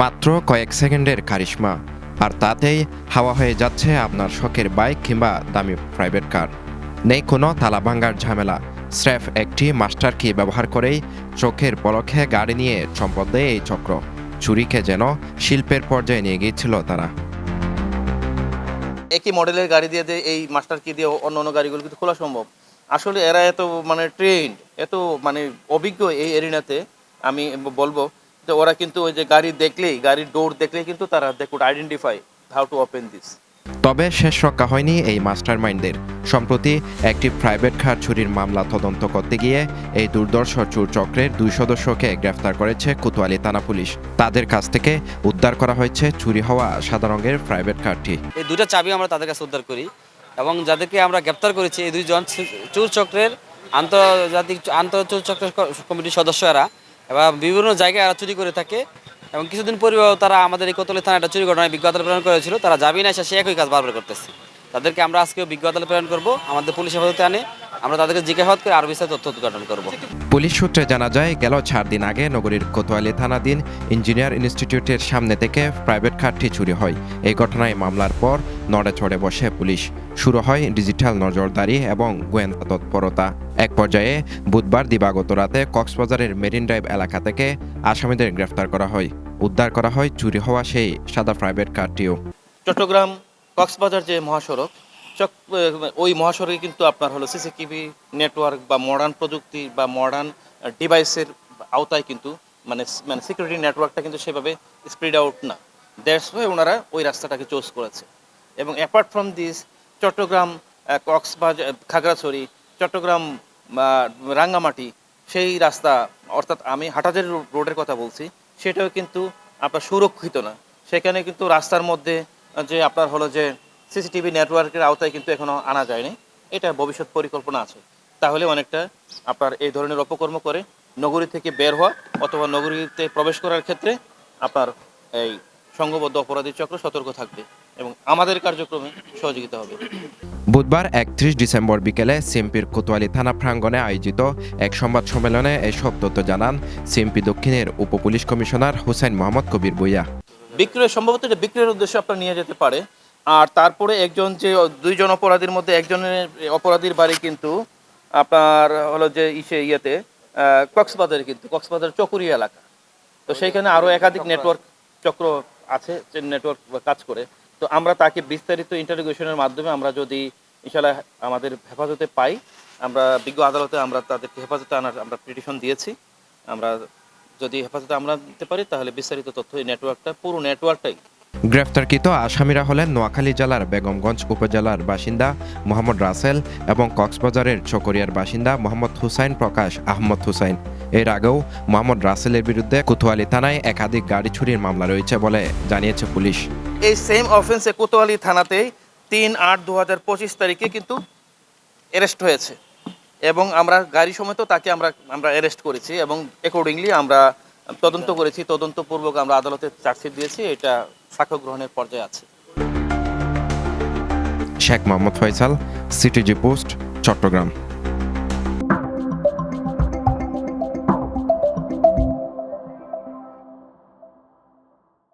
মাত্র কয়েক সেকেন্ডের কারিশমা, আর তাতেই হাওয়া হয়ে যাচ্ছে আপনার শখের বাইক কিংবা দামি প্রাইভেট কার। নেই কোনো তালাভাঙ্গার ঝামেলা, স্রেফ একটি মাস্টার কি ব্যবহার করেই চোখের পলকে গাড়ি নিয়ে সম্পদ দেয় এই চক্র। চুরিকে যেন শিল্পের পর্যায়ে নিয়ে গিয়েছিল তারা। একই মডেলের গাড়ি দিয়ে এই মাস্টার কি দিয়ে অন্য অন্য গাড়িগুলো কিন্তু খোলা সম্ভব। আসলে এরা এত ট্রেন্ড, এত অভিজ্ঞ এই এরিনাতে, আমি বলবো যে ওরা কিন্তু ওই যে গাড়ি দেখলেই, গাড়ির ডোর দেখলেই কিন্তু তারা they could identify how to open this. তবে শেষ রক্ষা হয়নি এই মাস্টার মাইন্ডদের। সম্প্রতি একটি প্রাইভেট কার চুরির মামলা তদন্ত করতে গিয়ে এই দুর্ধর্ষ চোর চক্রের 2 সদস্যকে গ্রেফতার করেছে কোতোয়ালি থানা পুলিশ। তাদের কাছ থেকে উদ্ধার করা হয়েছে চুরি হওয়া সাদা রঙের প্রাইভেট কারটি। এই দুইটা চাবি আমরা তাদের কাছে উদ্ধার করি এবং যাদেরকে আমরা গ্রেপ্তার করেছি এই দুইজন চোর চক্রের আন্তর চোর চক্রের কমিটির সদস্যরা, এবং বিভিন্ন জায়গায় এরা চুরি করে থাকে। এবং কিছুদিন পূর্বেও তারা আমাদের এই কোতোয়ালি থানায় একটা চুরি ঘটনায় বিজ্ঞতা প্রেরণ করেছিল। তারা যাবি না এসে একই কাজ বারবার করতেছে। তাদেরকে আমরা আজকেও বিজ্ঞতা প্রেরণ করব, আমাদের পুলিশ হেফাজতে আনে আমরা তাদেরকে জিজ্ঞাসাবাদ করে আরও বিস্তারিত তথ্য উদ্ঘাটন করব। পুলিশ সূত্রে জানা যায়, গেল 4 দিন আগে নগরীর কোতোয়ালি থানাধীন ইঞ্জিনিয়ার ইনস্টিটিউটের সামনে থেকে প্রাইভেট কারটি চুরি হয়। এই ঘটনায় মামলার পর নড়ে চড়ে বসে পুলিশ। শুরু হয় ডিজিটাল নজরদারি এবং গোয়েন্দা তৎপরতা। এক পর্যায়ে বুধবার দিবাগত রাতে কক্সবাজারের মেরিন ড্রাইভ এলাকা থেকে আসামিদের গ্রেফতার করা হয়। উদ্ধার করা হয় চুরি হওয়া সেই সাদা প্রাইভেট কারটিও। চট্টগ্রাম কক্সবাজার যে মহাসড়ক, ওই মহাসড়কে কিন্তু আপনার হলো সিসিটিভি নেটওয়ার্ক বা মডার্ন প্রযুক্তি বা মডার্ন ডিভাইসের আওতায় কিন্তু সিকিউরিটি নেটওয়ার্কটা কিন্তু সেভাবে স্প্রেড আউট না। দ্যাটস ওয়াই ওনারা ওই রাস্তাটাকে চুজ করেছে। এবং apart from this, Chittagong Cox's Bazar Khagrachhari, Chittagong Rangamati, সেই রাস্তা অর্থাৎ আমি হাটাজারি রোডের কথা বলছি, সেটাও কিন্তু আপনার সুরক্ষিত না। সেখানে কিন্তু রাস্তার মধ্যে যে আপনার হলো যে সিসিটিভি নেটওয়ার্কের আওতায় কিন্তু এখনও আনা যায়নি। এটা ভবিষ্যৎ পরিকল্পনা আছে। তাহলে অনেকটা আপনার এই ধরনের অপকর্ম করে নগরী থেকে বের হওয়া অথবা নগরীতে প্রবেশ করার ক্ষেত্রে আপনার এই সংঘবদ্ধ অপরাধী চক্র সতর্ক থাকবে এবং আমাদের কার্যক্রমে সহযোগিতা হবে। বুধবার 31 ডিসেম্বর বিকেলে সিএমপির কোতোয়ালি থানা প্রাঙ্গণে আয়োজিত এক সংবাদ সম্মেলনে এসব তথ্য জানান সিএমপি দক্ষিণের উপপুলিশ কমিশনার হুসাইন মোহাম্মদ কবির ভূঁইয়া। বিক্রয় সম্ভবত এটা বিক্রয়ের উদ্দেশ্যে আপনার নিয়ে যেতে পারে। আর তারপরে দুইজন অপরাধীর মধ্যে একজনের অপরাধীর বাড়ি কিন্তু আপনার হলো যে কক্সবাজারে, কিন্তু কক্সবাজার চকুরিয়া এলাকা। তো সেইখানে আরও একাধিক নেটওয়ার্ক চক্র আছে যে নেটওয়ার্ক কাজ করে। তো আমরা তাকে বিস্তারিত ইন্টারোগেশনের মাধ্যমে আমরা যদি ইনশাল্লাহ আমাদের হেফাজতে পাই, আমরা বিজ্ঞ আদালতে আমরা তাদেরকে হেফাজতে আনার আমরা পিটিশন দিয়েছি। আমরা যদি হেফাজতে আমরা দিতে পারি তাহলে বিস্তারিত তথ্য এই নেটওয়ার্কটা, পুরো নেটওয়ার্কটাই। গ্রেফতারকৃত আসামিরা হলেন নোয়াখালী জেলার বেগমগঞ্জ উপজেলার বাসিন্দা মোহাম্মদ রাসেল এবং কক্সবাজারের চকরিয়ার বাসিন্দা মোহাম্মদ হুসাইন প্রকাশ আহমদ হুসাইন। এর আগেও মোহাম্মদ রাসেলের বিরুদ্ধে কোতোয়ালি থানায় একাধিক গাড়ি চুরির মামলা রয়েছে বলে জানিয়েছে পুলিশ। এই সেম অফেন্সে কোতোয়ালি থানাতেই 3/8/2025 তারিখে কিন্তু অ্যারেস্ট হয়েছে এবং আমরা গাড়ি সমেত তাকে আমরা অ্যারেস্ট করেছি এবং অ্যাকর্ডিংলি আমরা তদন্ত করেছি। তদন্তপূর্বক আমরা আদালতে চার্জশিট দিয়েছি। এটা সাক্ষ্য গ্রহণের পর্যায়ে আছে। Sheikh Mohammad Faisal, CTG post, Chittagong.